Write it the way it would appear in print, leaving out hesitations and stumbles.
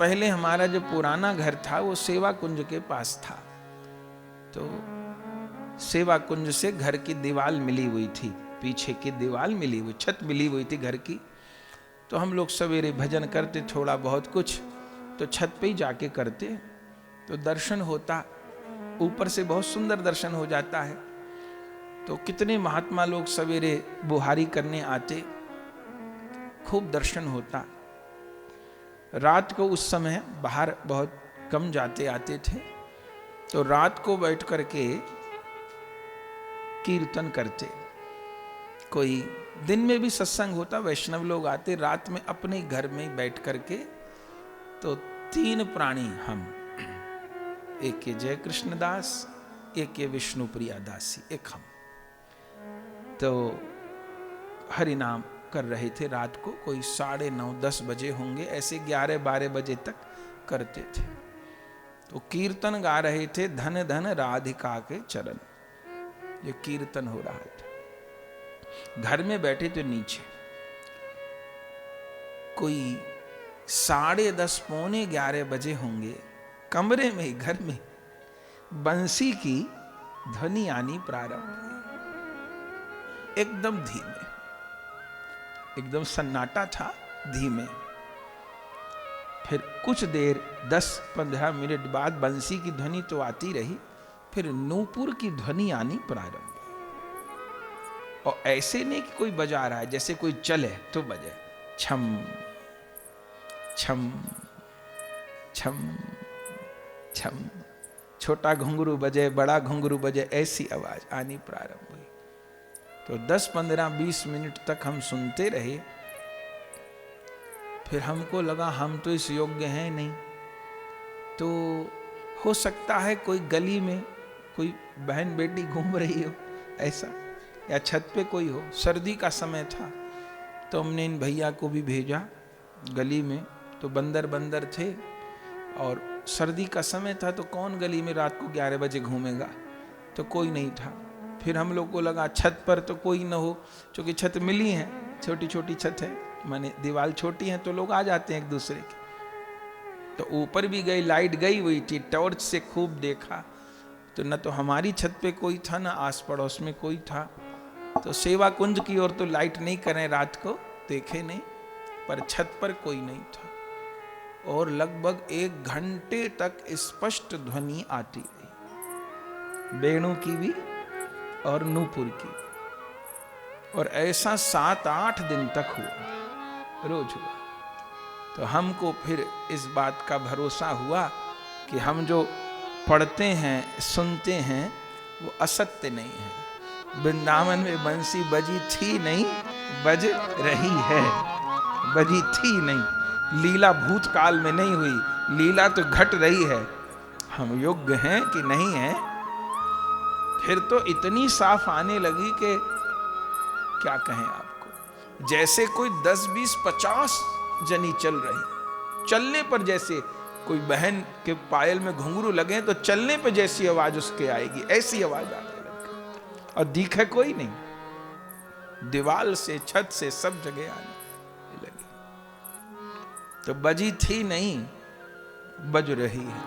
पहले हमारा जो पुराना घर था वो सेवा कुंज के पास था। तो सेवा कुंज से घर की दीवार मिली हुई थी, पीछे की दीवार मिली हुई, छत मिली हुई थी घर की। तो हम लोग सवेरे भजन करते, थोड़ा बहुत कुछ तो छत पे ही जाके करते, तो दर्शन होता, ऊपर से बहुत सुंदर दर्शन हो जाता है। तो कितने महात्मा लोग सवेरे बुहारी करने आते, खूब दर्शन होता। रात को उस समय बाहर बहुत कम जाते आते थे, तो रात को बैठ करके कीर्तन करते। कोई दिन में भी सत्संग होता, वैष्णव लोग आते, रात में अपने घर में बैठ करके। तो 3 प्राणी हम, एक ये जय कृष्ण दास, एक ये विष्णु प्रिया दासी, एक हम, तो हरि नाम कर रहे थे। रात को कोई 9:30 10 बजे होंगे, ऐसे 11-12 बजे तक करते थे। तो कीर्तन गा रहे थे, धन धन राधिका के चरण, ये कीर्तन हो रहा था। घर में बैठे थे नीचे, कोई 10:30 पौने 11 बजे होंगे, कमरे में, घर में बंसी की ध्वनि आनी प्रारंभ हुई, एकदम धीमे, एकदम सन्नाटा था, धीमे। फिर कुछ देर 10-15 मिनट बाद बंसी की ध्वनि तो आती रही, फिर नूपुर की ध्वनि आनी प्रारंभ। और ऐसे नहीं कि कोई बजा रहा है, जैसे कोई चले तो बजे, छम छम छम छम, छोटा घुंघरू बजे, बड़ा घुंघरू बजे, ऐसी आवाज आनी प्रारंभ हुई। तो 10-15-20 मिनट तक हम सुनते रहे। फिर हमको लगा हम तो इस योग्य हैं नहीं, तो हो सकता है कोई गली में कोई बहन बेटी घूम रही हो ऐसा, या छत पे कोई हो। सर्दी का समय था, तो हमने इन भैया को भी भेजा गली में, तो बंदर थे और सर्दी का समय था, तो कौन गली में रात को 11 बजे घूमेगा, तो कोई नहीं था। फिर हम लोग को लगा छत पर तो कोई ना हो, क्योंकि छत मिली है, छोटी छोटी छत है, माने दीवार छोटी है, तो लोग आ जाते हैं एक दूसरे के। तो ऊपर भी गई, लाइट गई हुई थी, टॉर्च से खूब देखा, तो न तो हमारी छत पे कोई था, न आस पड़ोस में कोई था। तो सेवा कुंज की ओर तो लाइट नहीं करें, रात को देखे नहीं, पर छत पर कोई नहीं था। और लगभग 1 घंटे तक स्पष्ट ध्वनि आती रही, वेणु की भी और नूपुर की। और ऐसा 7-8 दिन तक हुआ, रोज हुआ। तो हमको फिर इस बात का भरोसा हुआ कि हम जो पढ़ते हैं, सुनते हैं, वो असत्य नहीं है। वृंदावन में बंसी बजी थी नहीं, बज रही है, बजी थी नहीं। लीला भूतकाल में नहीं हुई, लीला तो घट रही है। हम योग्य हैं कि नहीं हैं, फिर तो इतनी साफ आने लगी कि क्या कहें आपको। जैसे कोई 10-20-50 जनी चल रही, चलने पर जैसे कोई बहन के पायल में घुंघरू लगे तो चलने पर जैसी आवाज उसके आएगी, ऐसी आवाज आने लगी। और दिखे कोई नहीं, दीवार से, छत से, सब जगह आने लगी। तो बजी थी नहीं, बज रही है।